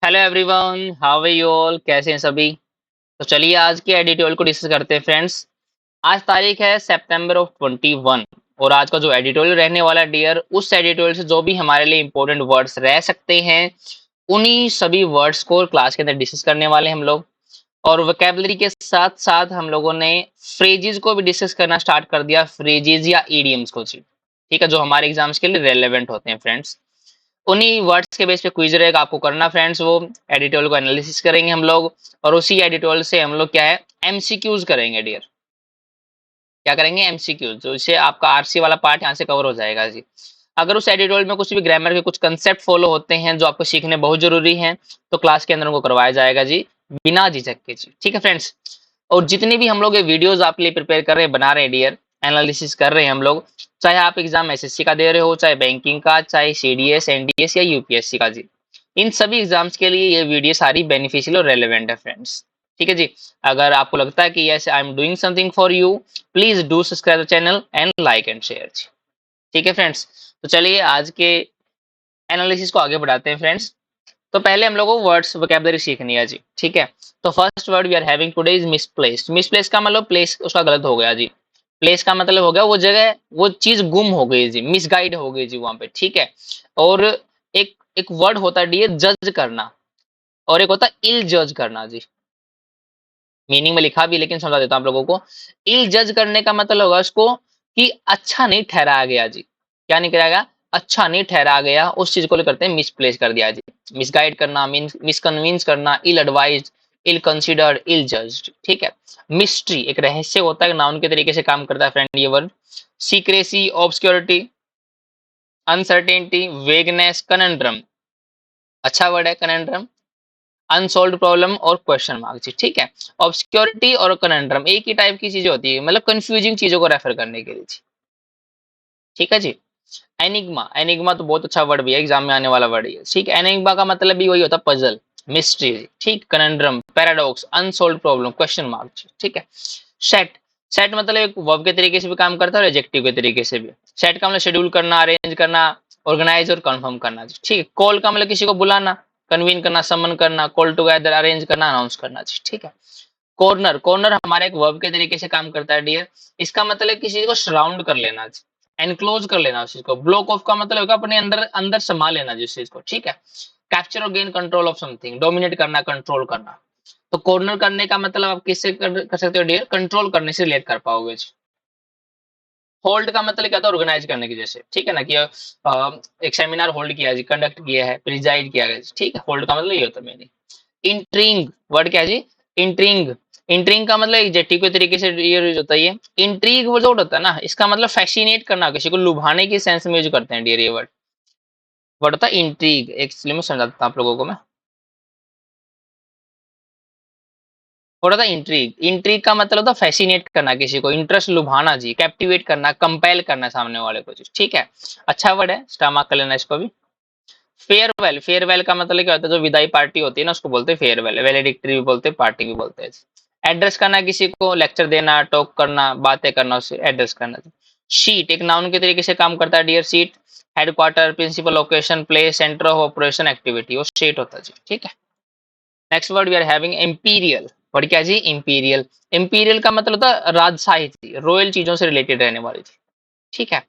Hello everyone, how are you all? कैसे हैं सभी? तो चलिए आज के एडिटोरियल को डिस्कस करते हैं फ्रेंड्स। आज तारीख है सितंबर ऑफ 21 और आज का जो एडिटोरियल रहने वाला है डियर, उस एडिटोरियल से जो भी हमारे लिए इंपॉर्टेंट वर्ड्स रह सकते हैं उन्हीं सभी वर्ड्स को क्लास के अंदर डिस्कस करने वाले हैं हम लोग। और वोकैबुलरी के साथ साथ हम लोगों ने फ्रेजेस को भी डिस्कस करना स्टार्ट कर दिया, फ्रेजेस या ईडियम्स को जी। ठीक है, जो हमारे एग्जाम्स के लिए रेलेवेंट होते हैं फ्रेंड्स। उन्हीं वर्ड्स के बेस पे क्विज रहेगा, आपको करना फ्रेंड्स। वो एडिटोरियल को एनालिसिस करेंगे हम लोग और उसी एडिटोरियल से हम लोग क्या है, एमसीक्यूज करेंगे डियर। क्या करेंगे? एमसीक्यूज, जो इससे आपका आरसी वाला पार्ट यहाँ से कवर हो जाएगा जी। अगर उस एडिटोरियल में कुछ भी ग्रामर के कुछ कंसेप्ट फॉलो होते हैं जो आपको सीखने बहुत जरूरी हैं, तो क्लास के अंदर उनको करवाया जाएगा जी, बिना झिझक के जी। ठीक है फ्रेंड्स। और जितनी भी हम लोग ये वीडियोस आपके लिए प्रिपेयर कर रहे हैं, बना रहे हैं डियर, एनालिसिस कर रहे हैं हम लोग, चाहे आप एग्जाम एसएससी का दे रहे हो, चाहे बैंकिंग का, चाहे सीडीएस, एनडीएस या यूपीएससी का जी, इन सभी एग्जाम्स के लिए ये वीडियो सारी बेनिफिशियल और रेलेवेंट है फ्रेंड्स। ठीक है जी। अगर आपको लगता है कि yes I am doing something for you, please do subscribe the channel and like and share. ठीक है फ्रेंड्स। तो चलिए आज के एनालिसिस को आगे बढ़ाते हैं फ्रेंड्स। तो पहले हम लोगों को वर्ड्स वोकैबुलरी सीखनी है जी। ठीक है। तो first word we are having today is misplaced. Misplace का मतलब प्लेस उसका गलत हो गया जी। प्लेस का मतलब हो गया वो जगह, वो चीज गुम हो गई जी, मिसगाइड हो गई जी वहां पे। ठीक है। और एक एक वर्ड होता है डी, जज करना, और एक होता है इल जज करना जी। मीनिंग में लिखा भी, लेकिन समझा देता हूं आप लोगों को। इल जज करने का मतलब होगा उसको कि अच्छा नहीं ठहराया गया जी। क्या नहीं कराया गया? अच्छा नहीं ठहराया गया, उस चीज को करते हैं मिसप्लेस कर दिया जी। मिसगाइड करना, मिसकन्विंस करना, इल एडवाइज्ड, इल कंसिडर्ड, इल जज्ड। ठीक है। मिस्ट्री एक रहस्य होता है, नाउन के तरीके से काम करता है फ्रेंड ये word. Secrecy, obscurity, uncertainty, vagueness, conundrum. अच्छा वर्ड है कनंड्रम। अनसोल्व्ड प्रॉब्लम और क्वेश्चन मार्क जी। ठीक है। ऑब्सक्योरिटी और कनंड्रम एक ही टाइप की चीजें होती है, मतलब कंफ्यूजिंग चीजों को रेफर करने के लिए जी। ठीक है जी। एनिग्मा, एनिग्मा तो बहुत अच्छा वर्ड भी है, एग्जाम में आने वाला वर्ड है। ठीक है। एनिग्मा का मतलब भी वही होता है, पजल, मिस्ट्री। ठीक। Conundrum, paradox, अनसोल्व्ड problem, question mark. ठीक है। सेट, सेट मतलब एक वर्ब के तरीके से भी काम करता है और एडजेक्टिव के तरीके से भी। सेट का मतलब शेड्यूल करना, अरेंज करना, ऑर्गेनाइज और कंफर्म करना जी। ठीक है। कॉल का मतलब किसी को बुलाना, कन्वीन करना, समन करना, कॉल टुगेदर, अरेंज करना, अनाउंस करना जी। ठीक है। कॉर्नर, कॉर्नर हमारे एक वर्ब के तरीके से काम करता है डियर। इसका मतलब किसी को सराउंड कर लेना, एनक्लोज कर लेना उस चीज को। ब्लॉक ऑफ का मतलब होगा अपने अंदर अंदर समा लेना जिस चीज को। ठीक है। कैप्चर और gain control of something, dominate करना, कंट्रोल करना। तो कॉर्नर करने का मतलब आप किससे कर सकते हो डियर? कंट्रोल करने से रिलेट कर पाओगे। होल्ड का मतलब क्या था? ऑर्गेनाइज करने की, जैसे ठीक है ना कि एक सेमिनार होल्ड किया जी, कंडक्ट किया है, प्रिजाइड किया गया। ठीक है। होल्ड का मतलब ये होता है मैंने। इंट्रिंग वर्ड क्या है जी? इंट्रिंग। इंट्रिंग का मतलब एडजेक्टिव के तरीके से ये यूज होता है। ये इंट्रीग वर्ड होता है ना, इसका मतलब फैसिनेट करना, किसी को लुभाने की सेंस में यूज करते हैं डियर ये वर्ड। वर्ड होता है इंट्रीग। एक्चुअली में समझाता हूं आप लोगों को मैं। थोड़ा सा इंट्रीग, इंट्रीग का मतलब होता है फैसिनेट करना, किसी को इंटरेस्ट लुभाना जी, कैप्टिवेट करना, कंपेल करना सामने वाले को जी। ठीक है। अच्छा वर्ड है, स्टमक कर लेना इसको भी। फेयरवेल, फेयरवेल का मतलब क्या होता है? जो विदाई पार्टी होती है ना, उसको बोलते हैं फेयरवेल। वैलेडिक्टरी भी बोलते हैं, पार्टी भी बोलते हैं। एड्रेस करना, किसी को लेक्चर देना, टॉक करना, बातें करना, उससे एड्रेस करना। शीट एक नाउन के तरीके से काम करता है dear. Seat headquarter, principal, location, place, centre of operation, activity, वो सीट होता है जी। ठीक है। Next word we are having imperial. Word क्या जी? इंपीरियल। इंपीरियल का मतलब होता है राजशाही थी, रॉयल चीजों से रिलेटेड रहने वाली थी। ठीक है।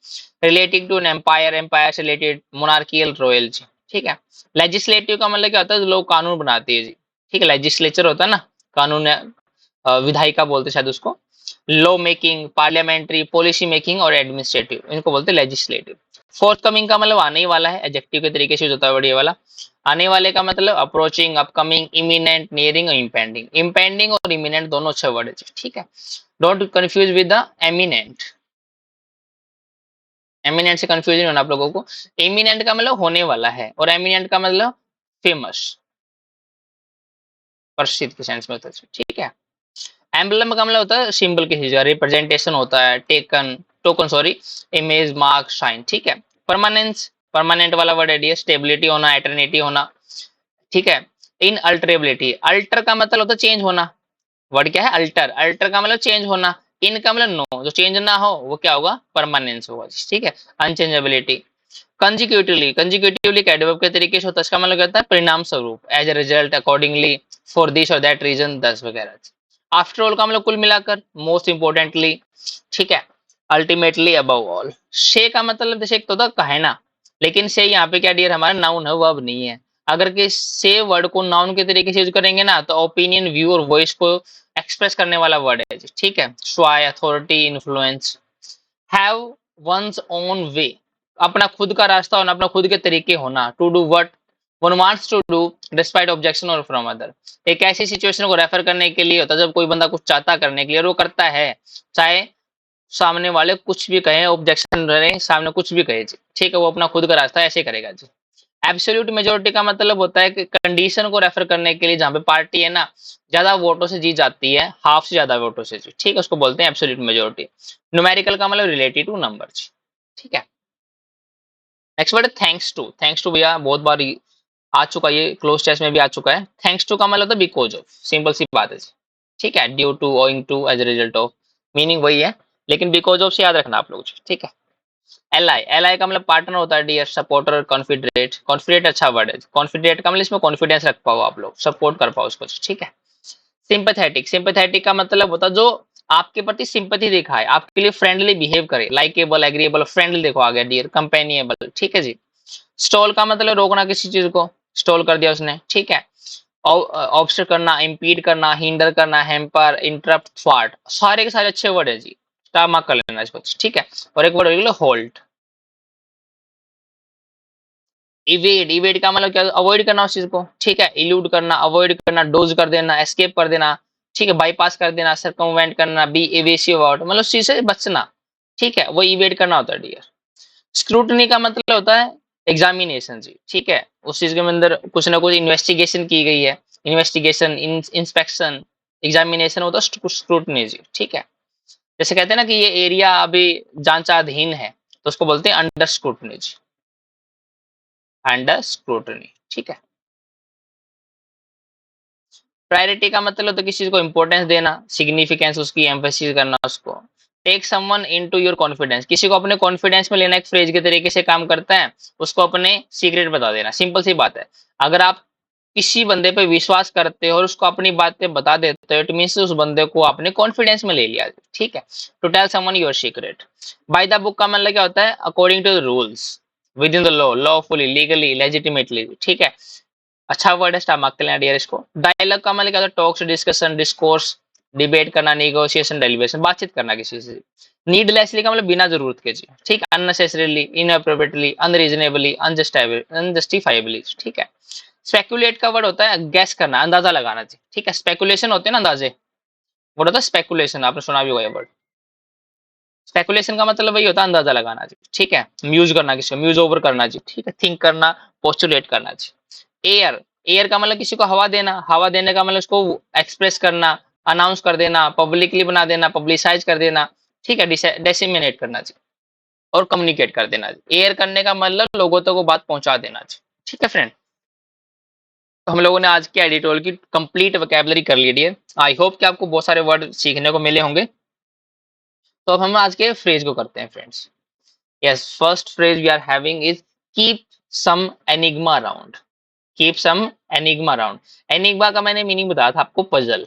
Relating to an empire, empire से रिलेटेड, मोनार्कियल, रॉयल जी। ठीक है। लेजिस्लेटिव का मतलब क्या होता है? लोग कानून बनाते हैं जी। ठीक है। लेजिस्लेचर होता है ना, कानून, विधायिका बोलते हैं शायद उसको। Law making, parliamentary, policy making और एडमिनिस्ट्रेटिव, इनको बोलते हैं लेजिस्लेटिव। फोर्थ कमिंग का मतलब आने ही वाला है, एडजेक्टिव के तरीके से यूज होता है बढ़िया वाला। आने वाले का मतलब अप्रोचिंग, अपकमिंग, इमिनेंट, नियरिंग और इम्पेंडिंग। इम्पेंडिंग और इमिनेंट दोनों अच्छे वर्ड है। ठीक है। Don't confuse with the eminent. Eminent से कंफ्यूजन होना आप लोगों को। एमिनेंट का मतलब होने वाला है और एमिनेंट का मतलब फेमस, प्रसिद्ध के सेंस में होता है। ठीक है। एम्बलम का मतलब होता है सिंबल की चीज, रिप्रेजेंटेशन होता है, taken, token sorry, image, mark, sign. ठीक है। परमानेंस, परमानेंट वाला वर्ड है, स्टेबिलिटी होना, एटर्निटी होना। ठीक है। इन अल्टरेबिलिटी, अल्टर का मतलब होता है चेंज होना। वर्ड क्या है? अल्टर। अल्टर का मतलब चेंज होना। इन का मतलब नो, जो चेंज ना हो वो क्या होगा? परमानेंस होगा। ठीक है। अनचेंजेबिलिटी, कंजिक्यूटिवली का एडवर्ब के तरीके से होता है, इसका मतलब कहता है परिणाम स्वरूप, as a result, accordingly, for this और दैट रीजन, दस वगैरह। आफ्टर ऑल का मतलब कुल मिलाकर, मोस्ट इंपोर्टेंटली, ठीक है, अल्टीमेटली, अबव ऑल। से का मतलब जैसे एक तो था कहना, लेकिन से यहाँ पे क्या डियर हमारा नाउन है, वर्ब नहीं है। अगर कि से वर्ड को नाउन के तरीके से यूज करेंगे ना, तो ओपिनियन, व्यू और वॉइस को एक्सप्रेस करने वाला वर्ड है जी, ठीक है। Sway, authority, influence. Have one's own way, अपना खुद का रास्ता होना, अपना खुद के तरीके होना। To do what one wants to do despite objection और फ्रॉम अदर, एक ऐसी सिचुएशन को रेफर करने के लिए होता है जब कोई बंदा कुछ चाहता करने के लिए और वो करता है, चाहे सामने वाले कुछ भी कहें, ऑब्जेक्शन रहे, सामने कुछ भी कहे जी, ठीक है, वो अपना खुद का रास्ता ऐसे करेगा जी। एब्सोल्यूट मेजोरिटी का मतलब होता है कि कंडीशन को रेफर करने के लिए जहां पे पार्टी है ना, ज्यादा वोटों से जीत जाती है, हाफ से ज्यादा वोटों से जी, ठीक है, उसको बोलते हैं एब्सोल्यूट मेजोरिटी। न्यूमेरिकल का मतलब रिलेटेड टू नंबर, ठीक है। नेक्स्ट वर्ड है थैंक्स टू। थैंक्स टू भैया बहुत बार आ चुका, ये क्लोज टेस्ट में भी आ चुका है। थैंक्स टू का मतलब होता है बिकॉज ऑफ, सिंपल सी बात है जी, ठीक है। Due to, owing to, as a result of, meaning वही है, लेकिन बिकॉज ऑफ से याद रखना आप लोग, ठीक है। एल आई का मतलब पार्टनर होता है डियर, सपोर्टर, कॉन्फिडरेट। कॉन्फिडेंट अच्छा वर्ड है, कॉन्फिडेंट का मतलब इसमें कॉन्फिडेंस रख पाओ आप लोग, सपोर्ट कर पाओ उसको, ठीक है। सिंपैथेटिक, सिंपैथेटिक का मतलब होता है जो आपके प्रति सिंपैथी दिखाए, आपके लिए फ्रेंडली बिहेव करे, लाइकेबल, एग्रीएबल, फ्रेंडली देखो आ गया डियर, कंपेनिएबल, ठीक है जी। स्टॉल का मतलब रोकना किसी चीज को, स्टॉल कर दिया उसने, ठीक है। ऑब्स्टर करना, इम्पीड करना, हिंडर करना, हैम्पर, इंटरप्ट, थ्वार्ट, सारे के सारे अच्छे वर्ड है जी, स्टार मार्क कर लेना इसको, ठीक है। और एक वर्ड होल्ट। इवेड, इवेड का मतलब क्या, अवॉइड करना उस चीज को, ठीक है। इल्यूड करना, अवॉइड करना, डोज कर देना, एस्केप कर देना, ठीक है, बाईपास कर देना, सर्कमवेंट करना, बी एवेसिव आउट, मतलब उस चीज से बचना, ठीक है, वो इवेड करना होता है डियर। स्क्रूटनी का मतलब होता है एग्जामिनेशन जी, ठीक है, उस चीज के अंदर कुछ ना कुछ इन्वेस्टिगेशन की गई है, इन्वेस्टिगेशन, इंस्पेक्शन, एग्जामिनेशन होता है स्क्रूटनी जी, ठीक है। जैसे कहते हैं ना कि ये एरिया अभी जांचाधीन है, तो उसको बोलते हैं अंडर स्क्रूटनी जी, अंडर स्क्रूटनी, ठीक है। प्रायोरिटी का मतलब होता है किसी चीज को इंपॉर्टेंस देना, सिग्निफिकेंस उसकी, एम्फेसिस करना उसको। Take someone into your confidence, किसी को अपने कॉन्फिडेंस में लेना, एक फ्रेज के तरीके से काम करता है, उसको अपने सीक्रेट बता देना, सिंपल सी बात है। अगर आप किसी बंदे पे विश्वास करते हो और उसको अपनी बातें बता देते हो, इट मींस उस बंदे को आपने कॉन्फिडेंस में ले लिया, ठीक है। To tell someone your secret. By the book का मतलब क्या होता है, according to the rules, within the law, lawfully, legally, legitimately, ठीक है। अच्छा वर्ड है, स्टार मार्क के लिए डियर इसको। डायलॉग का मतलब क्या होता है, टॉक्स, डिस्कशन, डिस्कोर्स, डिबेट करना, नेगोशिएशन, डेलिब्रेशन, बातचीत करना किसी से। नीडलेसली का मतलब बिना जरूरत के जी, ठीक है। अननेसेसरीली, इनअप्रोप्रिएटली, अनरीजनेबली, अनजस्टिफाइबली, ठीक है। स्पेकुलेट का वर्ड होता है गैस करना, अंदाजा लगाना जी, ठीक है। स्पेकुलेशन होते हैं ना अंदाजे, वर्ड होता है स्पेकुलेशन, आपने सुना भी होगा ये वर्ड। स्पेकुलेशन का मतलब वही होता है अंदाजा लगाना जी, ठीक है। म्यूज करना, किसी को म्यूज ओवर करना जी, ठीक है। थिंक करना, पोस्टुलेट करना जी। एयर, एयर का मतलब किसी को हवा देना, हवा देने का मतलब उसको एक्सप्रेस करना, अनाउंस कर देना, पब्लिकली बना देना, पब्लिसाइज कर देना, ठीक है, डिसेमिनेट करना जी, और कम्युनिकेट कर देना जी। एयर करने का मतलब लोगों तक वो बात पहुंचा देना जी, ठीक है फ्रेंड। तो हम लोगों ने आज की एडिटोरियल की कंप्लीट वोकैबुलरी कर ली है। आई होप कि आपको बहुत सारे वर्ड सीखने को मिले होंगे। तो अब हम आज के फ्रेज को करते हैं friends. Yes, first phrase we are having is keep some enigma around. Keep some enigma around. Enigma का मैंने मीनिंग बताया था आपको, पजल।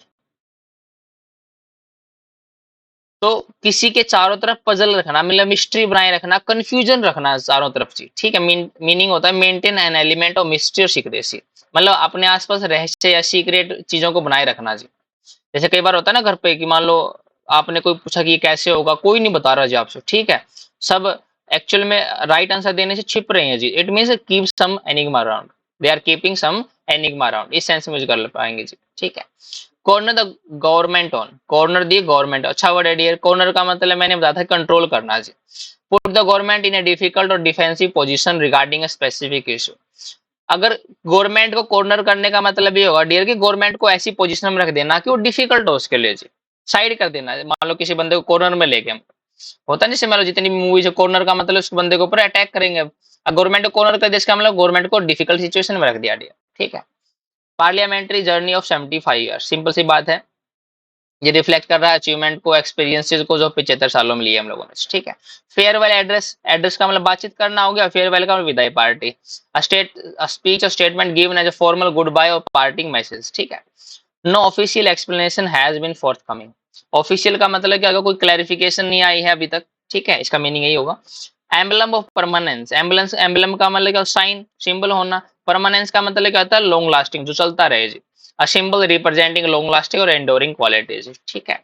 तो किसी के चारों तरफ पजल रखना, मतलब मिस्ट्री बनाए रखना, कंफ्यूजन रखना चारों तरफ जी, ठीक है। मीनिंग होता है maintain an element of mystery और सीक्रेसी, मतलब अपने आसपास रहस्य या सीक्रेट चीजों को बनाए रखना जी। जैसे कई बार होता है ना घर पे कि मान लो आपने कोई पूछा कि ये कैसे होगा, कोई नहीं बता रहा जी आपसे, ठीक है। सब एक्चुअल में राइट आंसर देने से छिप रहे हैं जी, it means keep some enigma around, they are keeping some enigma around, इस सेंस में यूज कर पाएंगे जी, ठीक है। Corner the government on, corner the government, अच्छा वर्ड है डियर। कॉर्नर का मतलब मैंने बताया था कंट्रोल करना जी। Put the government in a difficult और defensive position regarding a specific issue. अगर गवर्नमेंट को कॉर्नर करने का मतलब ये होगा डियर कि गवर्नमेंट को ऐसी पोजीशन में रख देना कि वो डिफिकल्ट हो उसके लिए जी, साइड कर देना। मान लो किसी बंदे को कॉर्नर में लेके हम, होता नहीं, जैसे मान लो जितनी भी मूवीज है, कॉर्नर का मतलब उस बंदे के ऊपर अटैक करेंगे। अब गवर्नमेंट को कॉर्नर कर दिया, इसका मतलब गवर्नमेंट को डिफिकल्ट सिचुएशन में रख दिया डियर, ठीक है। Parliamentary journey of 75 years, simple सी बात है, ये रिफ्लेक्ट कर रहा है अचीवमेंट को, एक्सपीरियंसेस को जो 75 सालों में लिए हम लोगों ने, ठीक है। फेयरवेल एड्रेस, एड्रेस का मतलब बातचीत करना हो गया, फेयरवेल का मतलब विदाई पार्टी। अ स्पीच और statement given as a formal goodbye और पार्टिंग मैसेज, ठीक है। No official explanation has been forthcoming. Official का मतलब कि अगर कोई क्लैरिफिकेशन नहीं आई है अभी तक, ठीक है, इसका मीनिंग यही होगा। Emblem of permanence, ambulance emblem का मतलब क्या, साइन सिंबल होना। परमानेंस का मतलब क्या होता है, लॉन्ग लास्टिंग, जो चलता रहे जी। A symbol representing long lasting और एंडोरिंग क्वालिटीज, ठीक है।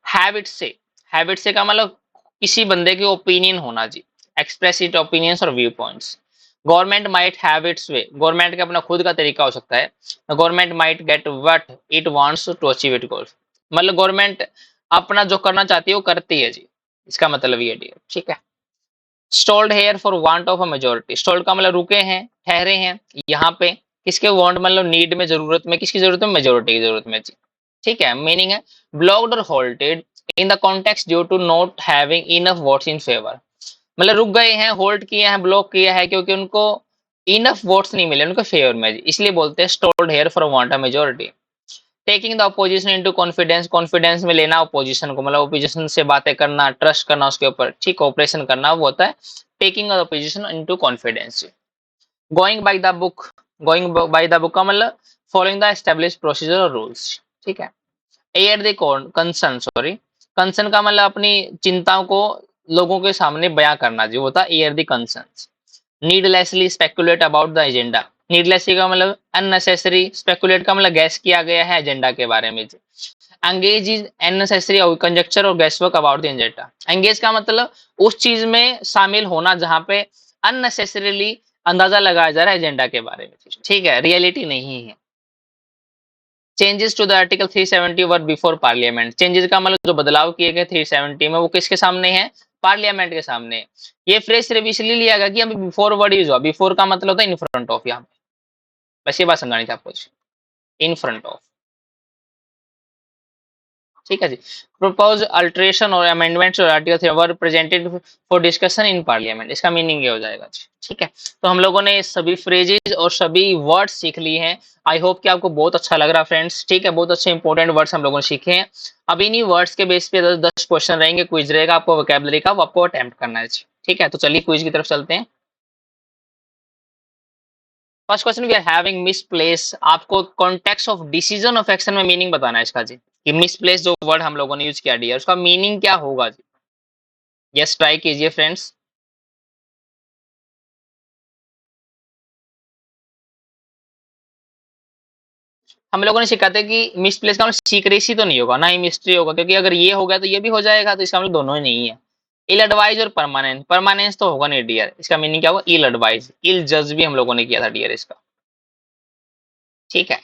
हैबिट से, हैबिट से का मतलब किसी बंदे के ओपिनियन होना जी, एक्सप्रेस इट ओपिनियंस और viewpoints. Government might have its way, government का अपना खुद का तरीका हो सकता है। Government might get what it wants to achieve it goal, मतलब गवर्नमेंट अपना जो करना चाहती है वो करती है जी, इसका मतलब ये है, ठीक है। Stalled here for want of a majority, stalled का मतलब रुके हैं, ठहरे हैं यहाँ पे, किसके वांट मतलब नीड में, जरूरत में, किसकी जरूरत में, मेजोरिटी की जरूरत में जी, ठीक है। मीनिंग है ब्लॉक्ड और halted in the context due to not having enough votes in favour, मतलब रुक गए हैं, होल्ड किया है, ब्लॉक किया है क्योंकि उनको इनफ वोट्स नहीं मिले उनके फेवर में जी, इसलिए बोलते हैं stalled here for want a majority. Taking the opposition into confidence, confidence में लेना अपोजिशन को, मतलब अपोजिशन से बातें करना, ट्रस्ट करना उसके ऊपर, ठीक, ऑपरेशन करना, वो होता है taking the opposition into confidence. Going by the book, going by the book का मतलब फॉलोइंग द एस्टेब्लिश्ड प्रोसीजर और रूल्स, ठीक है। Air the concern, sorry, concern का मतलब अपनी चिंताओं को लोगों के सामने बयां करना जी, वो होता है air the concerns. Needlessly speculate about the agenda, needlessly का मतलब अननेसेसरी, स्पेकुलेट का मतलब गैस किया गया है एजेंडा के बारे में जी। एंगेज इज अननेसेसरी कंजक्चर और gas work about the agenda, engage का मतलब उस चीज में शामिल होना जहां पे अननेसेसरीली अंदाजा लगाया जा रहा है एजेंडा के बारे में, ठीक है, रियलिटी नहीं है। Changes to the article 370 were before parliament, changes का मतलब जो बदलाव किए गए 370 में वो किसके सामने है, पार्लियामेंट के सामने। ये फ्रेज सिर्फ इसलिए लिया गया कि अभी बिफोर वर्ड यूज हुआ, बिफोर का मतलब होता है इन फ्रंट ऑफ, यहाँ पे बस ये बात समझानी थी आपको, इन फ्रंट ऑफ, ठीक है जी। प्रपोज अल्टरेशन और अमेंडमेंट्स और article were presented for discussion in parliament, इसका मीनिंग ये हो जाएगा जी, ठीक है। तो हम लोगों ने सभी फ्रेजेज और सभी वर्ड्स सीख लिए हैं। आई होप कि आपको बहुत अच्छा लग रहा है फ्रेंड्स, ठीक है, बहुत अच्छे इंपॉर्टेंट वर्ड्स हम लोगों ने सीखे हैं। अब इन्हीं वर्ड्स के बेस पे 10 क्वेश्चन रहेंगे, क्विज रहेगा आपको वोकैबुलरी का, वो आपको अटेम्प्ट करना है जी, ठीक है। तो चलिए क्विज की तरफ चलते हैं। First question, we are having misplace, आपको context of decision of action में मीनिंग बताना है इसका जी, कि मिसप्लेस जो वर्ड हम लोगों ने यूज किया डियर, उसका मीनिंग क्या होगा जी। यस, ट्राई कीजिए फ्रेंड्स। हम लोगों ने सीखा था कि मिसप्लेस का मतलब सीक्रेसी तो नहीं होगा, ना ही मिस्ट्री होगा, क्योंकि अगर ये हो गया तो ये भी हो जाएगा, तो इसका मतलब दोनों ही नहीं है। इल एडवाइज और परमानेंट, परमानेंस तो होगा नहीं डियर, इसका मीनिंग क्या होगा, इल एडवाइज, इल जज भी हम लोगों ने किया था डियर इसका, ठीक है।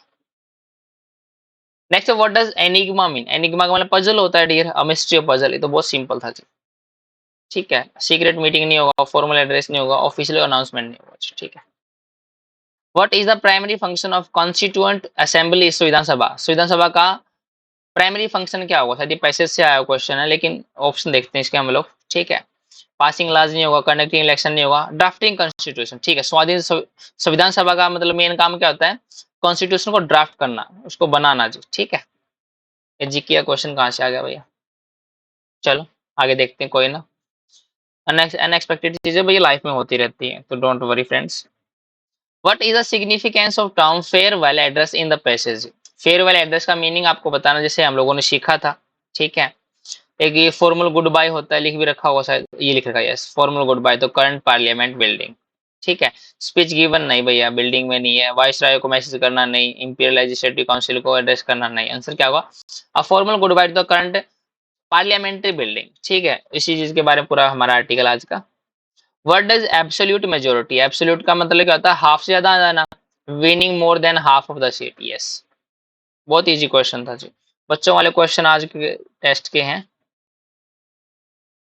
Next, what does enigma mean, enigma का मतलब पजल होता है dear, a mystery of puzzle, ये तो बहुत सिंपल था जी, ठीक है। सीक्रेट मीटिंग नहीं होगा, फॉर्मल एड्रेस नहीं होगा, ऑफिशियल अनाउंसमेंट नहीं होगा, ठीक है। What is the primary function of constituent assembly, संविधान सभा, संविधान सभा का प्राइमरी फंक्शन क्या होगा, शायद ये पैसेज से आया क्वेश्चन है, लेकिन ऑप्शन देखते हैं इसके हम लोग, ठीक है। पासिंग लाज नहीं होगा, कंडक्टिंग इलेक्शन नहीं होगा, ड्राफ्टिंग कॉन्स्टिट्यूशन, ठीक है। स्वाधीन संविधान सभा का मतलब मेन काम क्या होता है, कॉन्स्टिट्यूशन को ड्राफ्ट करना, उसको बनाना जी, ठीक है। ये जीके का क्वेश्चन कहाँ से आ गया भैया, चलो आगे देखते हैं, कोई ना, अनएक्सपेक्टेड चीजें भैया लाइफ में होती रहती है, तो don't worry friends. What is the significance of term farewell address in the passage, farewell address का मीनिंग आपको बताना, जैसे हम लोगों ने सीखा था, ठीक है। एक ये फॉर्मल गुड बाय होता है, लिख भी रखा होगा शायद, ये लिख रखा है, यस, फॉर्मल गुड बाय तो करंट पार्लियामेंट बिल्डिंग, ठीक है। स्पीच गिवन नहीं भैया, बिल्डिंग में नहीं है। वाइस राय को मैसेज करना नहीं, इंपीरियल लेजिस्लेटिव काउंसिल को एड्रेस करना नहीं, आंसर क्या होगा, अ फॉर्मल गुड बाय तो करंट पार्लियामेंट्री बिल्डिंग, ठीक है। इसी चीज के बारे में पूरा हमारा आर्टिकल आज का। What does absolute majority, absolute का मतलब क्या होता है, हाफ से ज्यादा आ जाना, winning more than half of the seat, yes. बहुत इजी क्वेश्चन था जी, बच्चों वाले क्वेश्चन आज के टेस्ट के हैं।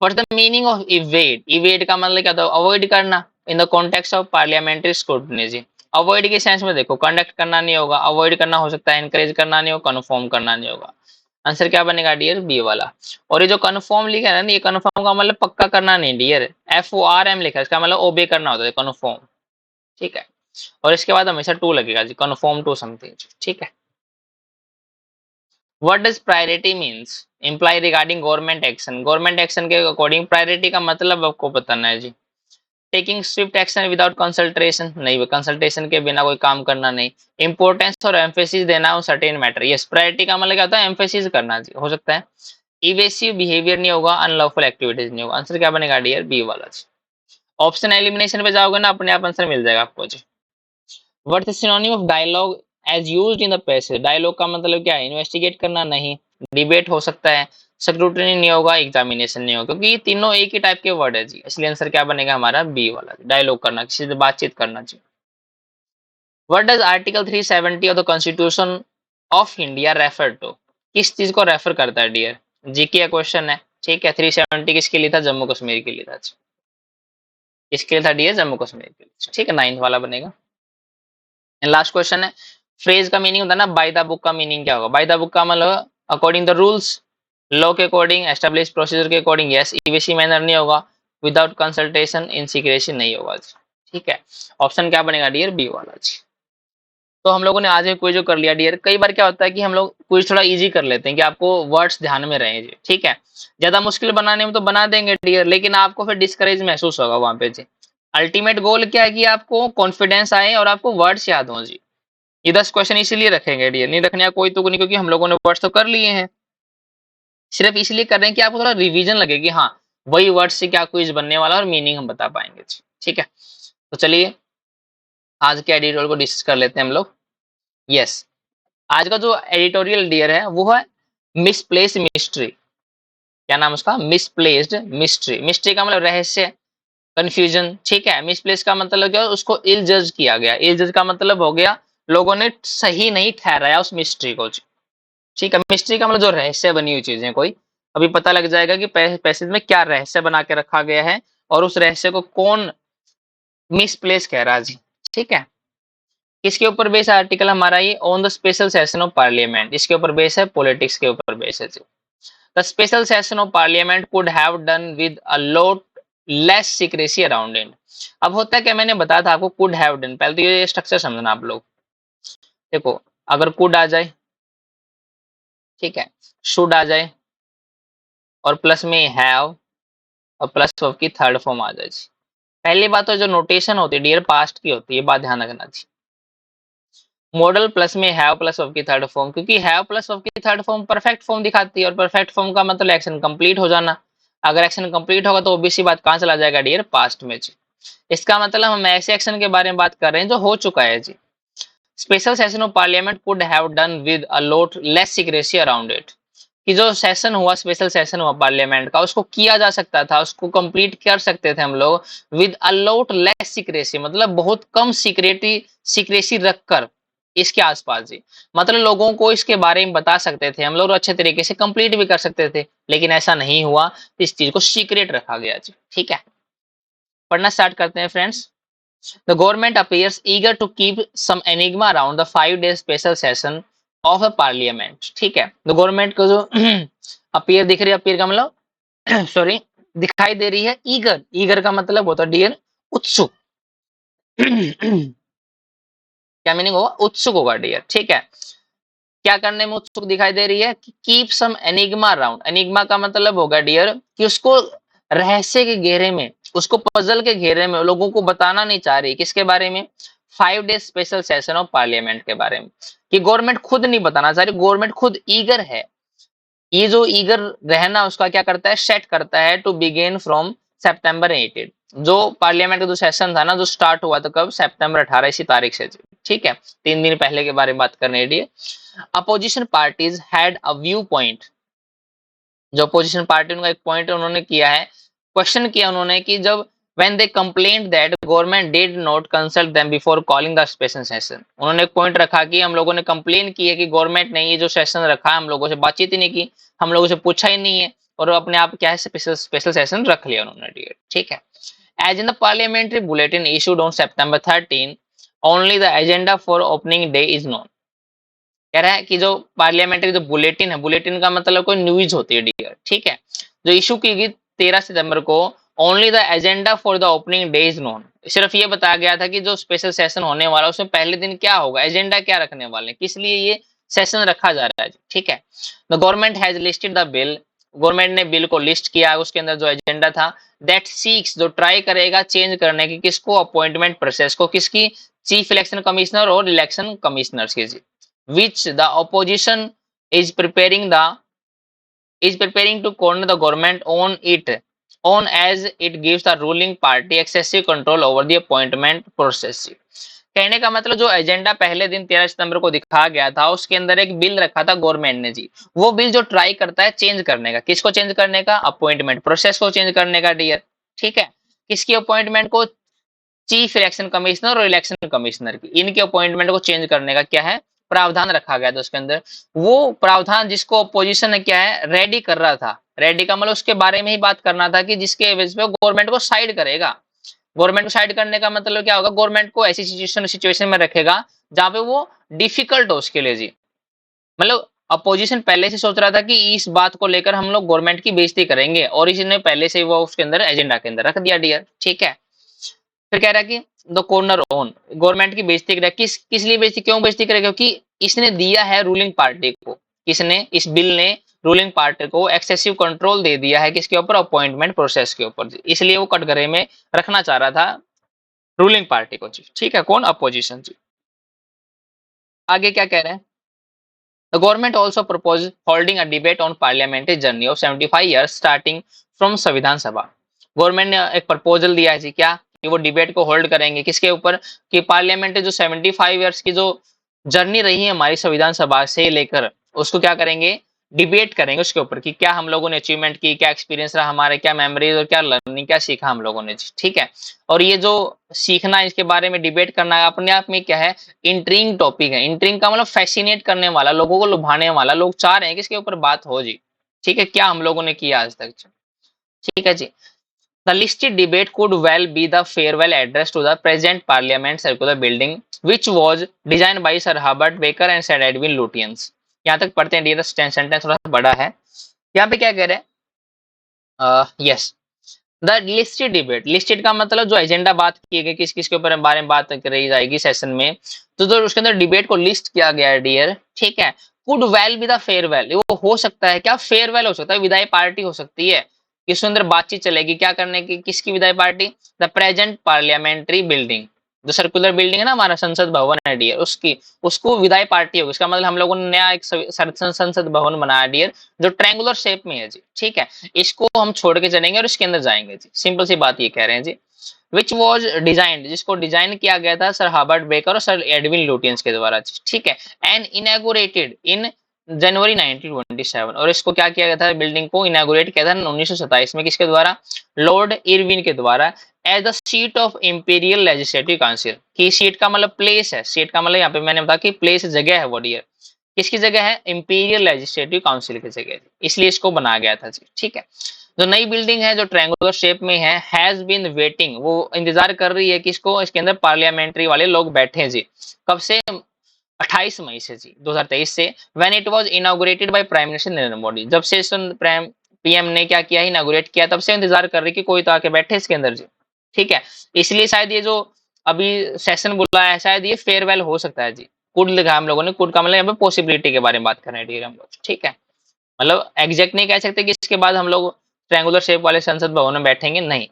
What the meaning of evade, evade का मतलब क्या था, अवॉइड करना, in the context of parliamentary scrutiny जी। अवॉइड के सेंस में देखो, कंडक्ट करना नहीं होगा, अवॉइड करना हो सकता है, एनकरेज करना नहीं होगा, कन्फर्म करना नहीं होगा, आंसर क्या बनेगा डियर, बी वाला। और ये जो कन्फर्म लिखा है ना, ये कन्फर्म का मतलब पक्का करना नहीं डियर, FORM लिखा है, इसका मतलब ओबे करना होता है, कन्फर्म, ठीक है। और इसके बाद हमेशा टू लगेगा जी, कन्फर्म टू समथिंग, ठीक है। What does priority means? Imply regarding government action. Government action के अकॉर्डिंग प्रायोरिटी का मतलब आपको बताना है जी। Taking swift action without consultation, नहीं, कंसल्टेशन के बिना कोई काम करना नहीं। इंपॉर्टेंस और एम्फेसिस देना on certain matter, yes. Priority का मतलब क्या होता है? एम्फेसिस करना जी, हो सकता है। इवेसिव बिहेवियर नहीं होगा, अनलॉफुल एक्टिविटीज नहीं होगा। आंसर क्या बनेगा डियर? बी वाला जी। ऑप्शन एलिमिनेशन पे जाओगे ना, अपने आप आंसर मिल जाएगा आपको जी। What is synonym of dialogue as used in the passage? Dialogue का मतलब क्या है? इन्वेस्टिगेट करना नहीं, डिबेट हो सकता है, स्क्रूटनी नहीं होगा, एग्जामिनेशन नहीं होगा, क्योंकि ये तीनों एक ही टाइप के वर्ड है जी, इसलिए आंसर क्या बनेगा हमारा? बी वाला, डायलॉग करना, किसी से बातचीत करना चाहिए। What does article 370 of the constitution of India refer to? किस चीज को रेफर करता है डियर? जीके का क्वेश्चन है, ठीक है। 370 किसके लिए था? जम्मू कश्मीर के लिए था। किसके लिए था डियर? जम्मू कश्मीर के लिए, ठीक है। 9th वाला बनेगा। लास्ट क्वेश्चन है, फ्रेज का मीनिंग होता है ना, बाय द बुक का मीनिंग क्या होगा? बाय द बुक का मतलब अकॉर्डिंग द रूल्स, लॉ के अकॉर्डिंग, एस्टेब्लिश प्रोसीजर के अकॉर्डिंग, यस। ईवीसी मैनर नहीं होगा, विदाउट कंसल्टेशन, इन सीक्रेसी नहीं होगा, ठीक है। ऑप्शन क्या बनेगा डियर? बी वाला जी। तो हम लोगों ने आज एक क्विज जो कर लिया डियर। कई बार क्या होता है कि हम लोग क्विज थोड़ा इजी कर लेते हैं कि आपको वर्ड्स ध्यान में रहे जी, ठीक है। ज्यादा मुश्किल बनाने में तो बना देंगे डियर, लेकिन आपको फिर डिस्करेज महसूस होगा वहां पे जी। अल्टीमेट गोल क्या है? कि आपको कॉन्फिडेंस आए और आपको वर्ड्स याद हों जी। ये 10 क्वेश्चन इसीलिए रखेंगे डियर, नहीं रखने का कोई तुक नहीं, क्योंकि हम लोगों ने वर्ड्स तो कर लिए हैं। सिर्फ इसलिए कर रहे हैं कि आपको थोड़ा रिवीजन लगे कि हाँ, वही वर्ड से क्या क्विज बनने वाला है और मीनिंग हम बता पाएंगे, ठीक है। तो चलिए आज के एडिटोरियल को डिस्कस कर लेते हैं हम लोग। यस, आज का जो एडिटोरियल डियर है वो है मिसप्लेस मिस्ट्री। क्या नाम उसका? Misplaced mystery. मिस्ट्री का मतलब रहस्य, कंफ्यूजन, ठीक है। मिसप्लेस का मतलब क्या? उसको इल जज किया गया। इल जज का मतलब हो गया लोगों ने सही नहीं ठहराया उस मिस्ट्री को, ठीक है। मिस्ट्री का मतलब जो रहस्य बनी हुई चीजें कोई, अभी पता लग जाएगा कि पैसेज में क्या रहस्य बना के रखा गया है और उस रहस्य को कौन मिसप्लेस कह रहा है जी, ठीक है। किसके ऊपर बेस है आर्टिकल हमारा? ये on the special session of parliament. इसके ऊपर बेस है, पॉलिटिक्स के ऊपर बेस है जी। The special session of parliament could have done with a lot less secrecy around it. अब होता है क्या, मैंने बताया था आपको कुड हैव डन। पहले तो ये स्ट्रक्चर समझना आप लोग। देखो, अगर कुड आ जाए, ठीक है, शुड आ जाए और प्लस में हैव और प्लस ऑफ की थर्ड फॉर्म आ जाए जी। पहली बात तो जो नोटेशन होती है डियर पास्ट की होती है, बात ध्यान रखना जी। मॉडल प्लस में हैव प्लस ऑफ की थर्ड फॉर्म, क्योंकि हैव प्लस ऑफ की थर्ड फॉर्म परफेक्ट फॉर्म दिखाती है और परफेक्ट फॉर्म का मतलब एक्शन कंप्लीट हो जाना। अगर एक्शन कंप्लीट होगा तो ओबीसी बात कहां चला जाएगा डियर? पास्ट में जी। इसका मतलब हम ऐसे एक्शन के बारे में बात कर रहे हैं जो हो चुका है जी। Special session of parliament could have done with a lot less secrecy around it. कि जो सेशन हुआ, स्पेशल सेशन हुआ पार्लियामेंट का, उसको किया जा सकता था, उसको कंप्लीट कर सकते थे हम लोग with a lot less secrecy, मतलब बहुत कम सीक्रेसी रखकर इसके आसपास जी। मतलब लोगों को इसके बारे में बता सकते थे हम लोग, अच्छे तरीके से कंप्लीट भी कर सकते थे, लेकिन ऐसा नहीं हुआ, तो इस चीज को सीक्रेट रखा गया जी, ठीक है। पढ़ना स्टार्ट करते हैं friends. The government appears eager to keep some enigma around the 5 day special session of the parliament, ठीक है। The government को जो अपीयर दिख रही है, अपीयर का मतलब सॉरी, दिखाई दे रही है। ईगर, ईगर का मतलब होता है डियर उत्सुक। क्या मीनिंग होगा? उत्सुक होगा डियर, ठीक है। क्या करने में उत्सुक दिखाई दे रही है? Keep some enigma around. Enigma का मतलब होगा डियर कि उसको रहस्य के घेरे में, उसको पजल के घेरे में लोगों को बताना नहीं चाह रही। किसके बारे में? 5 day special session of parliament के बारे में। कि गवर्नमेंट खुद नहीं बताना चाह रही, गवर्नमेंट खुद ईगर है। ये जो ईगर रहना उसका क्या करता है? सेट करता है टू बिगेन फ्रॉम September 18। जो पार्लियामेंट का जो सेशन था ना, जो स्टार्ट हुआ था कब? September 18 इसी तारीख से, ठीक है। 3 दिन पहले के बारे में बात करने के लिए। Opposition parties had a view point. जो अपोजिशन पार्टी, उनका एक पॉइंट उन्होंने किया है, क्वेश्चन किया उन्होंने कि जब when they complained that government did not consult them before calling the special session। उन्होंने एक पॉइंट रखा कि हम लोगों ने कंप्लेन की है कि गवर्नमेंट ने ये जो सेशन रखा है हम लोगों से बातचीत ही नहीं की, हम लोगों से पूछा ही नहीं है, और अपने आप क्या है स्पेशल सेशन रख लिया उन्होंने, ठीक है। As in the parliamentary bulletin issued on September 13, only the agenda for opening day is known। कह रहा है कि जो पार्लियामेंट्री जो बुलेटिन है, बुलेटिन का मतलब कोई न्यूज होती है डियर, ठीक है, जो इशू की गई 13 सितंबर को, only the agenda for the opening day is known. सिर्फ ये बताया गया था कि जो स्पेशल सेशन होने वाला है उसमें पहले दिन क्या होगा, एजेंडा क्या रखने वाले हैं, किस लिए ये सेशन रखा जा रहा है, ठीक है। The government has listed the bill, government ने बिल को लिस्ट किया, उसके अंदर जो एजेंडा था दैट सीक्स, जो ट्राई करेगा चेंज करने की, किसको, अपॉइंटमेंट प्रोसेस को, किसकी, चीफ इलेक्शन कमिश्नर और इलेक्शन कमिश्नर्स की, which the opposition is preparing the is preparing to corner the government on as it gives the ruling party excessive control over the appointment process। कहने का मतलब जो agenda पहले दिन 13 सितंबर को दिखा गया था उसके अंदर एक बिल रखा था गवर्नमेंट ने जी, वो बिल जो ट्राई करता है चेंज करने का, किसको चेंज करने का, अपॉइंटमेंट प्रोसेस को चेंज करने का डियर, ठीक है। किसकी अपॉइंटमेंट को, चीफ इलेक्शन कमिश्नर और इलेक्शन कमिश्नर की, इनके अपॉइंटमेंट को चेंज करने का क्या है, प्रावधान रखा गया था उसके अंदर। वो प्रावधान जिसको अपोजिशन ने क्या है, रेडी कर रहा था, रेडी का मतलब उसके बारे में ही बात करना था कि जिसके एवज पे गवर्नमेंट को साइड करेगा। गवर्नमेंट को साइड करने का मतलब क्या होगा, गवर्नमेंट को ऐसी सिचुएशन में रखेगा जहां पे वो डिफिकल्ट हो उसके लिए जी। मतलब अपोजिशन पहले से सोच रहा था कि इस बात को लेकर हम लोग गवर्नमेंट की बेइज्जती करेंगे और इसने पहले से वो उसके अंदर एजेंडा के अंदर रख दिया डियर, ठीक है। फिर कह रहा है कि द कॉर्नर ओन, गवर्नमेंट की बेइज्जती करेगा, किस लिए बेइज्जती, क्यों बेइज्जती करेगा, क्योंकि इसने दिया है रूलिंग पार्टी को, किसने, इस बिल ने रूलिंग पार्टी को एक्सेसिव कंट्रोल दे दिया है किसके ऊपर, अपॉइंटमेंट प्रोसेस के ऊपर, इसलिए वो कटघरे में रखना चाह रहा था रूलिंग पार्टी को जी, ठीक है, कौन, अपोजिशन जी। आगे क्या कह रहे हैं, the government also propose holding a debate on parliamentary journey of 75 years starting from संविधान सभा। गवर्नमेंट ने एक प्रपोजल दिया है जी, क्या कि वो डिबेट को होल्ड करेंगे किसके ऊपर, कि पार्लियामेंट जो 75 ईयर्स की जो जर्नी रही है हमारी संविधान सभा से लेकर, उसको क्या करेंगे, डिबेट करेंगे उसके ऊपर कि क्या हम लोगों ने अचीवमेंट की, क्या एक्सपीरियंस रहा हमारे, क्या मेमोरीज और क्या लर्निंग, क्या सीखा हम लोगों ने, ठीक है। और ये जो सीखना, इसके बारे में डिबेट करना अपने आप में क्या है, इंट्रिंग टॉपिक है। इंट्रिंग का मतलब फैसिनेट करने वाला, लोगों को लुभाने वाला, लोग चाह रहे हैं कि इसके ऊपर बात हो जी, ठीक है, क्या हम लोगों ने किया आज तक, ठीक है जी। The listed debate could well be the farewell address to the present Parliament Circular Building, which was designed by Sir Herbert Baker and Sir Edwin Lutyens। यहाँ तक पढ़ते हैं डियर, सेंटेंस थोड़ा सा बड़ा है। यहाँ पे क्या कह रहे हैं, yes, the listed debate, listed का मतलब जो एजेंडा बात की गई, किस किस के ऊपर बारे में बात करी जाएगी सेशन में, तो जो उसके अंदर डिबेट को लिस्ट किया गया है डियर, ठीक है। Could well be the farewell, वो हो सकता है क्या, फेयरवेल हो सकता है, विदाई पार्टी हो सकती है, इसके अंदर बातचीत चलेगी, क्या करने की, किसकी विदाई party, the present parliamentary building, जो सर्कुलर बिल्डिंग है ना हमारा संसद भवन है डियर, उसकी, उसको विदाई पार्टी होगी। इसका मतलब हम लोगों ने नया एक संसद भवन बनाया डियर, जो ट्रायंगुलर शेप में है जी, ठीक है। इसको हम छोड़ के चलेंगे और इसके अंदर जाएंगे जी, सिंपल सी बात ये कह रहे हैं जी। विच वॉज डिजाइंड, जिसको डिजाइन किया गया था सर हार्बर्ट बेकर और सर एडविन लुटियंस के द्वारा, ठीक है। एंड इनॉग्रेटेड इन जनवरी 1927, और इसको क्या किया गया था, बिल्डिंग को इनॉग्रेट किया था 1927 में, किसके द्वारा, लॉर्ड इरविन के द्वारा, as the seat of imperial legislative council, की सीट का मतलब प्लेस है, सीट का मतलब यहाँ पे मैंने बताया कि प्लेस जगह है वो डियर, किसकी जगह है, इंपीरियल लेजिस्लेटिव काउंसिल की जगह, इसलिए इसको बनाया गया था जी, ठीक है। जो नई बिल्डिंग है जो ट्रायंगुलर शेप में है, हैज बीन वेटिंग, वो इंतजार कर रही है किसको, इसके अंदर पार्लियामेंट्री वाले लोग बैठे हैं जी, कब से, 28 मई से जी 2023 से, when it was inaugurated by prime minister Narendra Modi, जब से पीएम ने क्या किया, इनॉग्रेट किया, तब से इंतजार कर रही कि कोई तो आके बैठे इसके अंदर जी, ठीक है। इसलिए शायद ये जो अभी सेशन बुलाया है, शायद ये फेयरवेल हो सकता है जी। कुड लिखा हम लोगों ने, कुड का मतलब यहाँ पे पॉसिबिलिटी के बारे में बात कर रहे हैं डियर हम लोग, ठीक है। मतलब एग्जैक्ट नहीं कह सकते कि इसके बाद हम लोग ट्रायंगुलर शेप वाले संसद भवन में बैठेंगे, नहीं।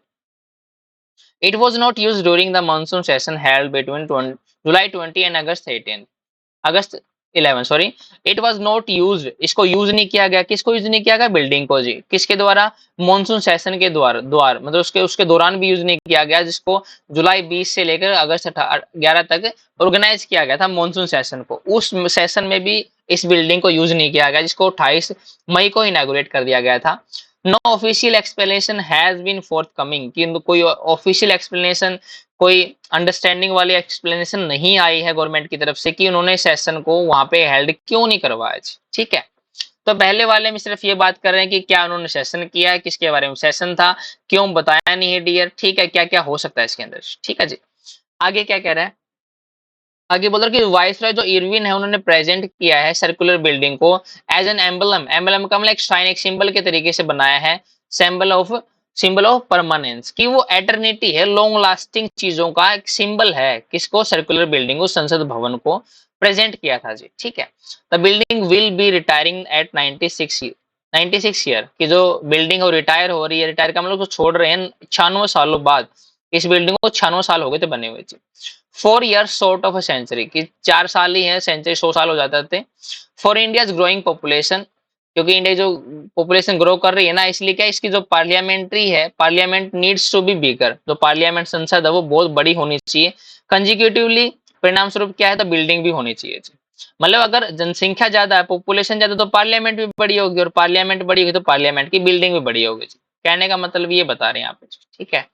It was not used during the monsoon session held between July 20 and August 18, August 11 sorry, it was not used, इसको यूज नहीं किया गया, किसको यूज नहीं किया गया, बिल्डिंग को जी, किसके द्वारा, मॉनसून सेशन के द्वार मतलब उसके उसके दौरान भी यूज नहीं किया गया, जिसको जुलाई 20 से लेकर अगस्त 11 तक ऑर्गेनाइज किया गया था मॉनसून सेशन को, उस सेशन में भी इस बिल्डिंग को यूज नहीं किया गया, जिसको 28 मई को इनॉग्रेट कर दिया गया था। No official explanation has been forthcoming, कि कोई ऑफिशियल एक्सप्लेनेशन, कोई अंडरस्टैंडिंग वाली एक्सप्लेनेशन नहीं आई है गवर्नमेंट की तरफ से कि उन्होंने सेशन को वहां पे हेल्ड क्यों नहीं करवाया, ठीक है। तो पहले वाले में सिर्फ ये बात कर रहे हैं कि क्या उन्होंने सेशन किया है, किसके बारे में सेशन था, क्यों बताया नहीं है डियर, ठीक है, क्या क्या हो सकता है इसके अंदर, ठीक है जी। आगे क्या कह रहा है, आगे बोल रहा है कि वाइसरॉय जो इरविन है उन्होंने प्रेजेंट किया है सर्कुलर बिल्डिंग को एज एन एम्बलम, एम्बलम का मतलब एक साइन, एक सिंबल के तरीके से बनाया है, symbol of symbol of permanence, कि वो एटर्निटी है, लॉन्ग लास्टिंग चीजों का एक सिंबल है। किसको? सर्कुलर बिल्डिंग को, संसद भवन को प्रेजेंट किया था जी। ठीक है, the building will be retiring at 96 year, की जो बिल्डिंग है वो रिटायर हो रही है। रिटायर का मतलब छोड़ रहे हैं 96 सालों बाद। इस बिल्डिंग को 96 साल हो गए थे बने हुए जी। 4 years short of a century, की 4 साल ही है, सेंचुरी 100 साल हो जाते थे। फॉर इंडिया ग्रोइंग पॉपुलेशन, क्योंकि इंडिया जो पॉपुलेशन ग्रो कर रही है ना, इसलिए क्या इसकी जो पार्लियामेंट्री है, parliament needs to be bigger, जो पार्लियामेंट संसद है वो बहुत बड़ी होनी चाहिए। कंजिक्यूटिवली परिणाम स्वरूप क्या है, तो बिल्डिंग भी होनी चाहिए। मतलब अगर जनसंख्या ज्यादा है, पॉपुलेशन ज्यादा, तो पार्लियामेंट भी बड़ी होगी, और पार्लियामेंट बड़ी होगी तो पार्लियामेंट की बिल्डिंग भी बड़ी होगी। कहने का मतलब ये बता रहे हैं यहाँ पे। ठीक है,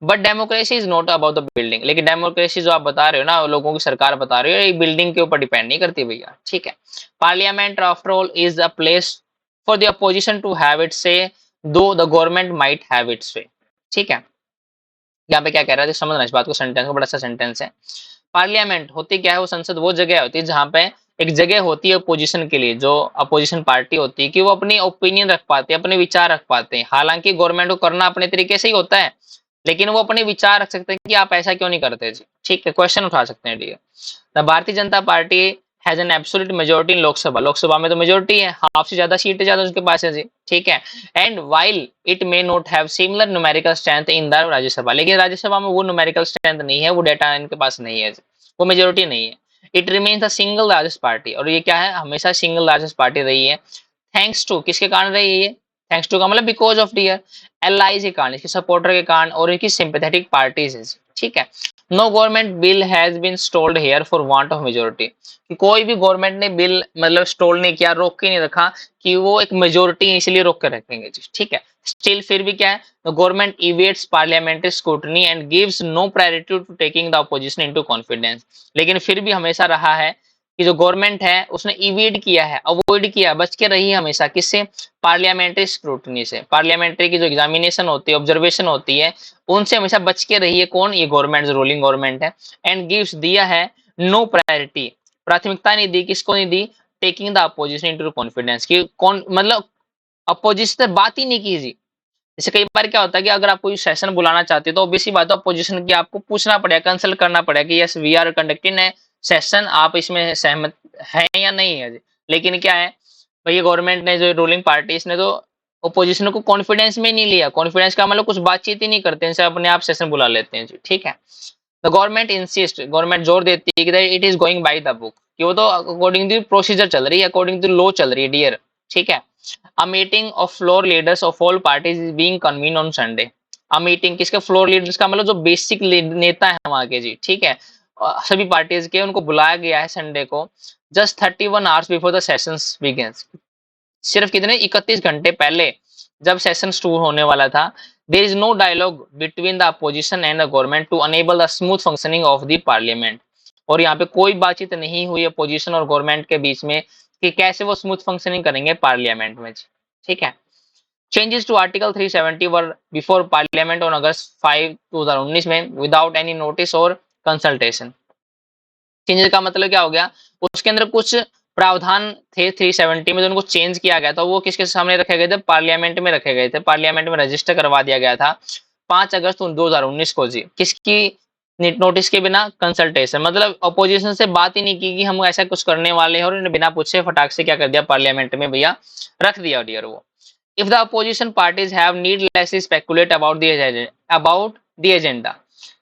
but democracy is not about the building, लेकिन डेमोक्रेसी जो आप बता रहे हो ना, लोगों की सरकार बता रहे हो, ये बिल्डिंग के ऊपर डिपेंड नहीं करती भैया। ठीक है, parliament after all is a place for the opposition to have its say, though the government might have its way. ठीक है, यहाँ पे क्या कह रहा है समझना इस बात को, सेंटेंस को, बड़ा अच्छा सेंटेंस है। पार्लियामेंट होती क्या है, वो संसद वो जगह होती है जहाँ पे एक जगह होती है अपोजिशन के लिए, जो अपोजिशन पार्टी होती है, कि वो अपनी ओपिनियन रख पाते हैं, अपने विचार रख पाते हैं। हालांकि गवर्नमेंट को करना अपने तरीके से ही होता है, लेकिन वो अपने विचार रख सकते हैं कि आप ऐसा क्यों नहीं करते जी। ठीक है, क्वेश्चन उठा सकते हैं। ठीक है, Bharatiya Janata party has an absolute majority in Lok Sabha, Lok Sabha में तो मेजोरिटी है, हाफ से ज्यादा सीटें ज्यादा उसके पास है जी। ठीक है, and while it may not have similar numerical strength in the Rajya Sabha, लेकिन राज्यसभा में वो न्यूमेरिकल स्ट्रेंथ नहीं है, वो डेटा इनके पास नहीं है, वो मेजोरिटी नहीं है। It remains a single largest party, और ये क्या है, हमेशा सिंगल लार्जेस्ट पार्टी रही है। थैंक्स टू, किसके कारण रही है? थैंक्स टू का मतलब बिकॉज ऑफ डियर, एलाइज के कारण, इसके सपोर्टर के कारण, और इनकी सिंपैथेटिक पार्टीज है। ठीक है, no government bill has been stalled here for want of majority, कि कोई भी गवर्नमेंट ने बिल मतलब स्टॉल नहीं किया, रोक के नहीं रखा, कि वो एक मेजोरिटी इसलिए रोक कर रखेंगे जी। ठीक है, स्टिल फिर भी क्या है, the government evades parliamentary scrutiny and gives no priority to taking the opposition into confidence, लेकिन फिर भी हमेशा रहा है कि जो गवर्नमेंट है उसने इवेड किया है, अवॉइड किया, बच के रही है हमेशा, किससे? पार्लियामेंट्री स्क्रूटनी से। पार्लियामेंट्री की जो एग्जामिनेशन होती है, ऑब्जर्वेशन होती है, उनसे हमेशा बच के रही है। कौन? ये गवर्नमेंट, जो रूलिंग गवर्नमेंट है। एंड गिव्स, दिया है, नो प्रायोरिटी, प्राथमिकता नहीं दी, किसको नहीं दी? Taking the opposition into confidence, कि कौन मतलब अपोजिशन से बात ही नहीं की जी। जैसे कई बार क्या होता है कि अगर आप कोई सेशन बुलाना चाहते हो, तो ऑब्वियस सी बात है अपोजिशन की आपको पूछना पड़ेगा, कंसल्ट करना पड़ेगा कि yes we are conducting a session, आप इसमें सहमत है या नहीं है जी। लेकिन क्या है भैया, गवर्नमेंट ने, जो रूलिंग पार्टी, इसने तो ओपोजिशन को कॉन्फिडेंस में नहीं लिया। कॉन्फिडेंस का मतलब कुछ बातचीत ही नहीं करते, इनसे अपने आप सेशन बुला लेते हैं जी। ठीक है, द गवर्नमेंट इंसिस्ट, गवर्नमेंट जोर देती है कि it is going by the book, कि वो तो अकॉर्डिंग टू प्रोसीजर चल रही है, अकॉर्डिंग टू लॉ चल रही है डियर। ठीक है, a meeting of floor leaders of all parties is being convene on Sunday. A meeting किसके? फ्लोर लीडर्स का मतलब जो बेसिक नेता है वहां के जी। ठीक है, सभी पार्टीज के, उनको बुलाया गया है संडे को, just 31 hours before the sessions begins, सिर्फ कितने? 31 घंटे पहले, जब सेशन शुरू होने वाला था। There is no dialogue between the opposition and the government to enable the smooth functioning of the parliament, और यहाँ पे कोई बातचीत नहीं हुई अपोजिशन और गवर्नमेंट के बीच में कि कैसे वो स्मूथ फंक्शनिंग करेंगे पार्लियामेंट में। ठीक है, changes to article 370 were before parliament on August 5 2019 में विदाउट एनी नोटिस और कंसल्टेशन। चेंजेस का मतलब क्या हो गया? उसके अंदर कुछ प्रावधान थे 370 में, जो उनको चेंज किया गया था, वो किसके सामने रखे गए थे? पार्लियामेंट में रखे गए थे, पार्लियामेंट में रजिस्टर करवा दिया गया था 5 अगस्त 2019 को जी। किसकी? नोटिस के बिना, कंसल्टेशन, मतलब अपोजिशन से बात ही नहीं की कि हम ऐसा कुछ करने वाले हैं, और इन्हें बिना पूछे फटाक से क्या कर दिया, पार्लियामेंट में भैया रख दिया डियर वो। If the opposition parties have needlessly speculate about the agenda,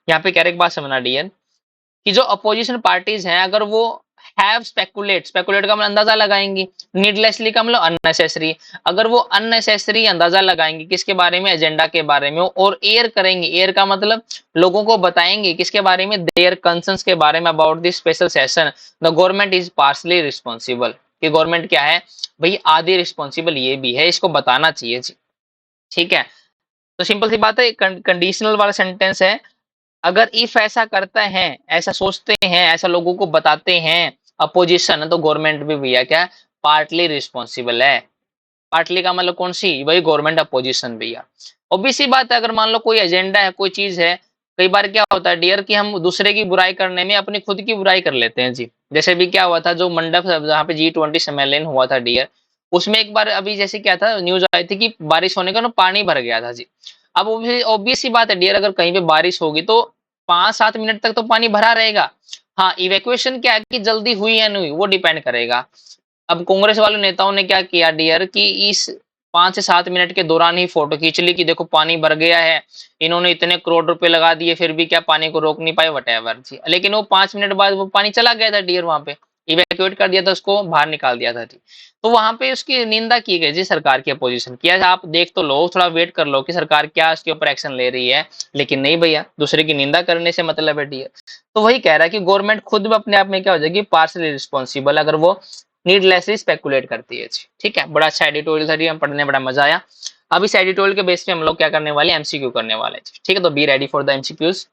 यहाँ पे क्या एक बात समझना डियर, कि जो अपोजिशन पार्टीज हैं, अगर वो हैव स्पेकुलेट, स्पेकुलेट का मतलब अंदाजा लगाएंगी, नीडलेसली का मतलब अननेसेसरी, अगर वो अननेसेसरी अंदाजा लगाएंगी किसके बारे में? एजेंडा के बारे में, और एयर करेंगे, एयर का मतलब लोगों को बताएंगे किसके बारे में? देयर कंसर्न्स के बारे में, about this special session, the government is partly responsible, कि गवर्नमेंट क्या है भाई, आधी रिस्पॉन्सिबल ये भी है, इसको बताना चाहिए जी। ठीक है, तो सिंपल सी बात है, कंडीशनल वाला सेंटेंस है। अगर इफ ऐसा करते हैं, ऐसा सोचते हैं, ऐसा लोगों को बताते हैं अपोजिशन, तो गवर्नमेंट भी भैया क्या, पार्टली रिस्पॉन्सिबल है। पार्टली का मतलब कौन सी? वही गवर्नमेंट, अपोजिशन भैया। ऑब्वियस सी बात है, अगर मान लो कोई एजेंडा है, कोई चीज है, कई बार क्या होता है डियर कि हम दूसरे की बुराई करने में अपनी खुद की बुराई कर लेते हैं जी। जैसे भी क्या हुआ था, जो मंडप जहाँ पे G20 सम्मेलन हुआ था डियर, उसमें एक बार अभी जैसे क्या था, न्यूज आई थी कि बारिश होने का ना पानी भर गया था जी। अब ऑब्वियस सी बात है डियर, अगर कहीं पे बारिश होगी तो 5-7 मिनट तक तो पानी भरा रहेगा। हाँ, इवैक्यूएशन क्या है कि जल्दी हुई या नहीं हुई वो डिपेंड करेगा। अब कांग्रेस वाले नेताओं ने क्या किया डियर कि इस 5 से 7 मिनट के दौरान ही फोटो खींच ली कि देखो पानी भर गया है, इन्होंने इतने करोड़ रुपए लगा दिए फिर भी क्या पानी को रोक नहीं पाए, वटेवर जी। लेकिन वो 5 मिनट बाद वो पानी चला गया था डियर, वहां पे इवैक्यूएट कर दिया था, उसको बाहर निकाल दिया था जी। तो वहां पे उसकी निंदा की गई जी सरकार की अपोजिशन किया, आप देख तो लो, थोड़ा वेट कर लो कि सरकार क्या उसके ऊपर एक्शन ले रही है। लेकिन नहीं भैया, दूसरे की निंदा करने से मतलब है डियर। तो वही कह रहा है कि गवर्नमेंट खुद भी अपने आप में क्या हो जाएगी, पार्शली रिस्पॉन्सिबल, अगर वो नीडलेसली स्पेकुलेट करती है जी। ठीक है, बड़ा अच्छा एडिटोरियल था जी, हम पढ़ने बड़ा मजा आया। अब इस एडिटोरियल के बेस पे हम लोग क्या करने वाले हैं, एमसीक्यू करने वाले हैं। ठीक है, तो be ready for the MCQs.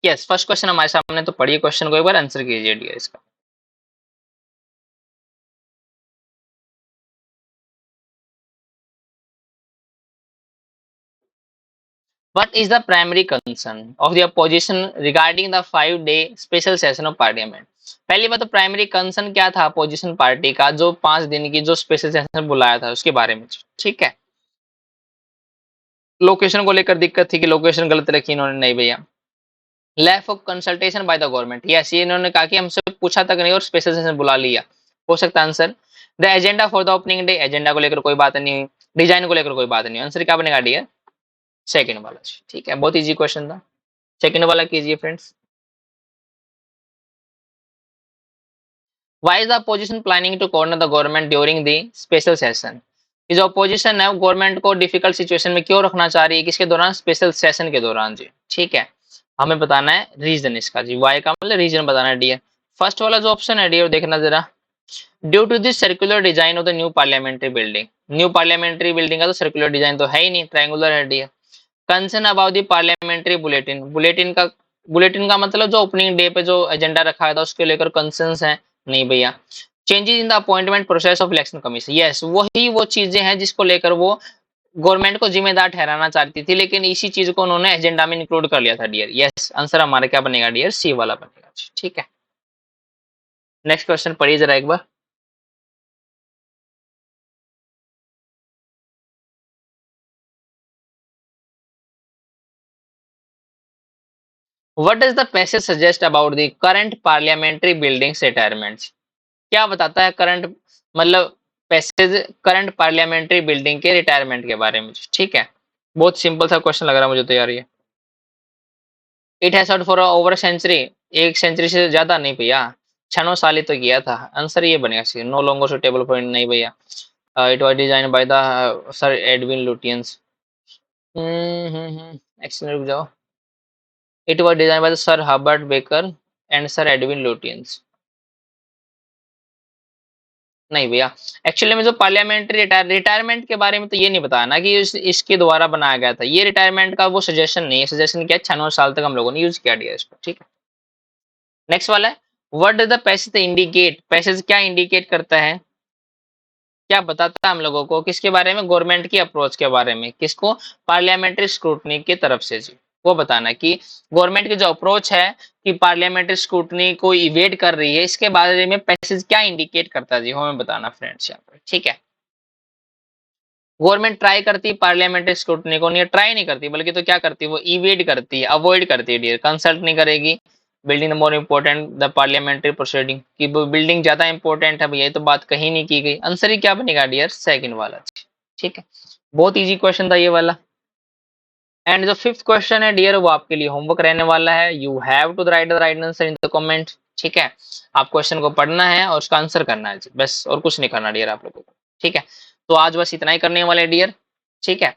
Yes, first question हमारे सामने, तो पढ़िए क्वेश्चन को एक बार, आंसर कीजिए डियर इसका। What is the primary concern of the opposition regarding the 5 day special session of parliament? पहली बात तो प्राइमरी कंसर्न क्या था अपोजिशन पार्टी का, जो 5 दिन की जो स्पेशल सेशन बुलाया था उसके बारे में। ठीक है, लोकेशन को लेकर दिक्कत थी कि लोकेशन गलत रखी इन्होंने, नहीं भैया। Lack of consultation by the government, yes, ये इन्होंने कहा कि हमसे पूछा तक नहीं और स्पेशल सेशन बुला लिया, हो सकता है answer. The agenda for the opening day, agenda को लेकर कोई बात नहीं हुई, डिजाइन को लेकर कोई बात नहीं, आंसर क्या बनेगा डियर, सेकंड वाला। ठीक है, बहुत इजी क्वेश्चन था, सेकंड वाला कीजिए friends. Why is the opposition planning to corner the government during the special session? ये जो अपोजिशन है वो गवर्नमेंट को डिफिकल्ट सिचुएशन में क्यों रखना चाह रही है, किसके दौरान, स्पेशल सेशन के दौरान जी। ठीक है, हमें बताना है रीजन इसका जी, वाई का मतलब रीजन बताना है डियर। फर्स्ट वाला जो ऑप्शन है डियर देखना जरा, due to this circular design of the new parliamentary building, new parliamentary building का तो सर्कुलर डिजाइन तो है ही नहीं, ट्रायंगुलर है dear. Concern about the parliamentary bulletin, bulletin का मतलब जो ओपनिंग डे पे जो एजेंडा रखा था उसके लेकर कंसर्न्स है, नहीं भैया। Changes in the appointment process of election commission, yes, वही वो चीजें हैं जिसको लेकर वो गवर्नमेंट को जिम्मेदार ठहराना चाहती थी, लेकिन इसी चीज को उन्होंने एजेंडा में इंक्लूड कर लिया था डियर। यस, आंसर हमारा क्या बनेगा डियर, सी वाला बनेगा। ठीक है, नेक्स्ट क्वेश्चन पढ़िए जरा एक बार। What does the passage suggest about the current parliamentary buildings retirements, क्या बताता है करंट, मतलब पैसेज करंट पार्लियामेंट्री बिल्डिंग के रिटायरमेंट के बारे में। ठीक है, बहुत सिंपल सा क्वेश्चन लग रहा है मुझे तो यार ये। It has served for over century, एक सेंचुरी से ज्यादा, नहीं भैया, 6-9 साल ही तो किया था, आंसर ये बनेगा सी, नो लॉन्गर सुटेबल फॉर, नहीं भैया। It was design by the sir Edwin Lutyens, action रुक जाओ, it was design by the sir Herbert baker and sir Edwin Lutyens, नहीं भैया। एक्चुअली में जो पार्लियामेंट्री रिटायरमेंट के बारे में तो ये नहीं बताया ना कि इसके द्वारा बनाया गया था, ये रिटायरमेंट का वो सजेशन नहीं है, सजेशन क्या है, 6-9 साल तक हम लोगों ने यूज किया दिया इसको। ठीक है, नेक्स्ट वाला है, what does the passage indicate, passage क्या इंडिकेट करता है, क्या बताता है हम लोगों को, किसके बारे में, गवर्नमेंट की अप्रोच के बारे में, किसको, पार्लियामेंट्री स्क्रूटनी की तरफ से जी। वो बताना है कि गवर्नमेंट की जो अप्रोच है कि पार्लियामेंट्री स्क्रूटनी को इवेट कर रही है, इसके बारे में पैसेज क्या इंडिकेट करता है जी, हमें बताना फ्रेंड्स यहाँ पर। ठीक है, गवर्नमेंट ट्राई करती है पार्लियामेंट्री स्क्रूटनी को, नहीं ट्राई नहीं करती बल्कि तो क्या करती है, वो इवेट करती है, अवॉइड करती है डियर, कंसल्ट नहीं करेगी। Building more important the parliamentary proceeding, की बिल्डिंग ज्यादा इंपॉर्टेंट है भैया, ये तो बात कहीं नहीं की गई, आंसर ही क्या बनेगा डियर, सेकंड वाला। ठीक है, बहुत इजी क्वेश्चन था ये वाला। एंड जो फिफ्थ क्वेश्चन है डियर वो आपके लिए होमवर्क रहने वाला है, you have to write the right answer in the comment. ठीक है, आप क्वेश्चन को पढ़ना है और उसका आंसर करना है जी, बस और कुछ नहीं करना डियर आप लोगों को। ठीक है, तो आज बस इतना ही करने वाले डियर। ठीक है,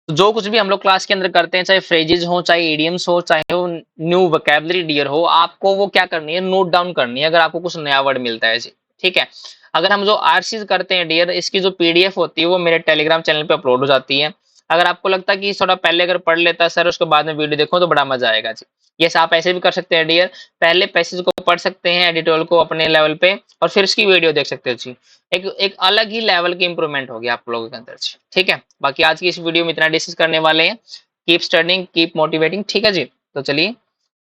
तो जो कुछ भी हम लोग क्लास के अंदर करते हैं, चाहे फ्रेजेज हो, चाहे इडियम्स हो, चाहे वो न्यू वोकैबुलरी डियर हो, आपको वो क्या करनी है, नोट डाउन करनी है अगर आपको कुछ नया वर्ड मिलता है जी। ठीक है, अगर हम जो आरसीज करते हैं डियर, इसकी जो पीडीएफ होती है वो मेरे टेलीग्राम चैनल पे अपलोड हो जाती है। अगर आपको लगता है कि थोड़ा पहले अगर पढ़ लेता है सर उसके बाद में वीडियो देखो तो बड़ा मजा आएगा जी। यस, आप ऐसे भी कर सकते हैं डियर, पहले पैसेज को पढ़ सकते हैं एडिटोरियल को अपने लेवल पे, और फिर इसकी वीडियो देख सकते हो जी। एक एक अलग ही लेवल की इंप्रूवमेंट होगी आप लोगों के अंदर से। ठीक है, बाकी आज की इस वीडियो में इतना डिस्कस करने वाले हैं, कीप स्टडिंग कीप मोटिवेटिंग। ठीक है जी, तो चलिए,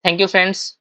थैंक यू फ्रेंड्स।